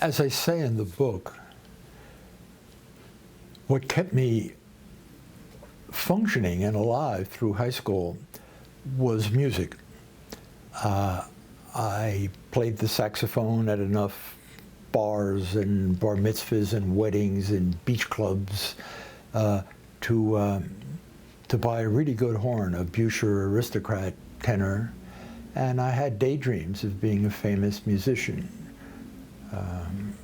As I say in the book, what kept me functioning and alive through high school was music. I played the saxophone at enough bars and bar mitzvahs and weddings and beach clubs to buy a really good horn, a Buescher Aristocrat tenor, and I had daydreams of being a famous musician.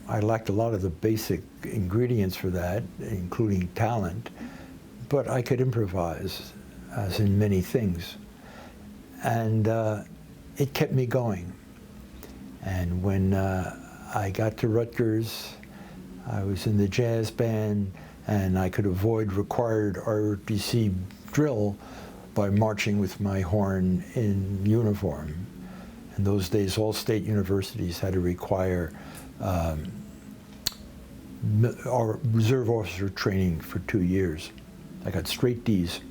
I lacked a lot of the basic ingredients for that, including talent, but I could improvise, as in many things. And it kept me going. And when I got to Rutgers, I was in the jazz band, and I could avoid required ROTC drill by marching with my horn in uniform. In those days, all state universities had to require our reserve officer training for 2 years. I got straight D's.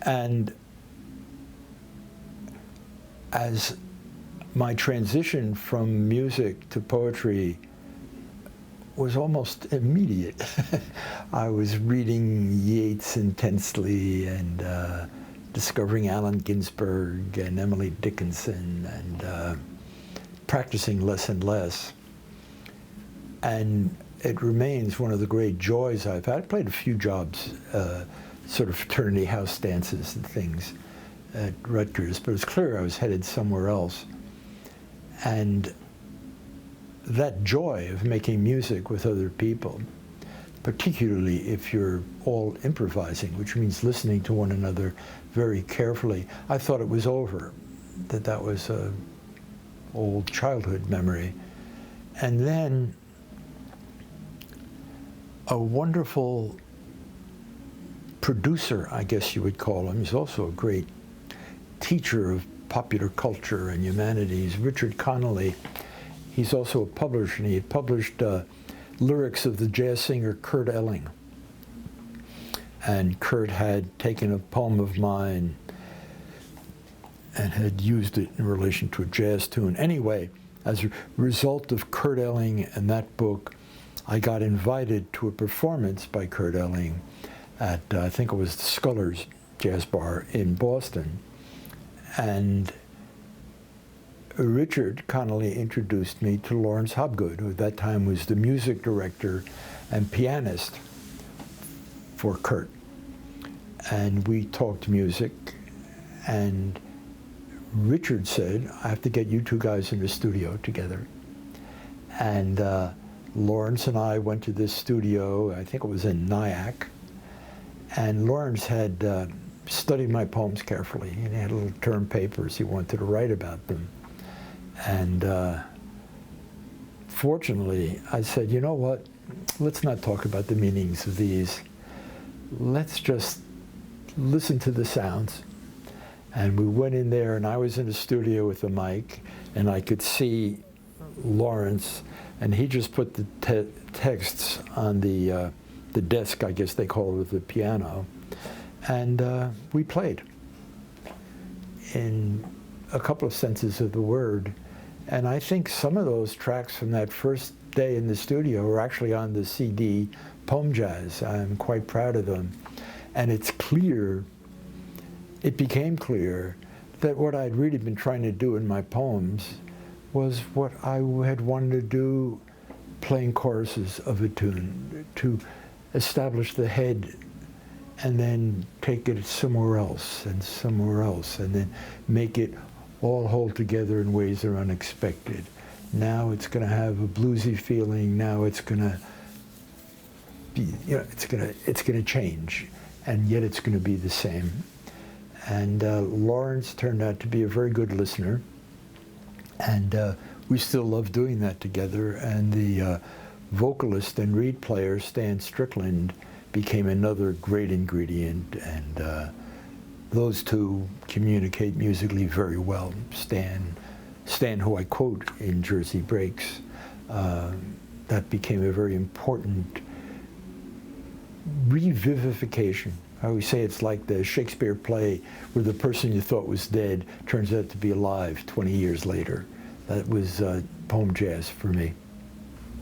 And as my transition from music to poetry was almost immediate. I was reading Yeats intensely and discovering Allen Ginsberg and Emily Dickinson and practicing less and less. And it remains one of the great joys I've had. I played a few jobs, sort of fraternity house dances and things at Rutgers, but it was clear I was headed somewhere else. And that joy of making music with other people, particularly if you're all improvising, which means listening to one another very carefully, I thought it was over, that was an old childhood memory. And then a wonderful producer, I guess you would call him, he's also a great teacher of popular culture and humanities, Richard Connolly. He's also a publisher, and he had published lyrics of the jazz singer Kurt Elling. And Kurt had taken a poem of mine and had used it in relation to a jazz tune. Anyway, as a result of Kurt Elling and that book, I got invited to a performance by Kurt Elling at, I think it was the Scullers Jazz Bar in Boston. And Richard Connolly introduced me to Lawrence Hobgood, who at that time was the music director and pianist for Kurt. And we talked music, and Richard said, I have to get you two guys in the studio together. And Lawrence and I went to this studio, I think it was in Nyack, and Lawrence had studied my poems carefully, and he had little term papers he wanted to write about them. And fortunately, I said, you know what, let's not talk about the meanings of these. Let's just listen to the sounds. And we went in there, and I was in the studio with the mic, and I could see Lawrence, and he just put the texts on the desk, I guess they call it, of the piano, and we played in a couple of senses of the word. And I think some of those tracks from that first day in the studio were actually on the CD Poem Jazz. I'm quite proud of them. And it's clear, it became clear, that what I'd really been trying to do in my poems was what I had wanted to do playing choruses of a tune, to establish the head and then take it somewhere else, and then make it all hold together in ways that are unexpected. Now it's going to have a bluesy feeling. Now it's going to be, you know, it's going to change, and yet it's going to be the same. And Lawrence turned out to be a very good listener, and we still love doing that together. And the vocalist and reed player Stan Strickland became another great ingredient, and those two communicate musically very well. Stan, who I quote in Jersey Breaks, that became a very important revivification. I always say it's like the Shakespeare play where the person you thought was dead turns out to be alive 20 years later. That was poem jazz for me.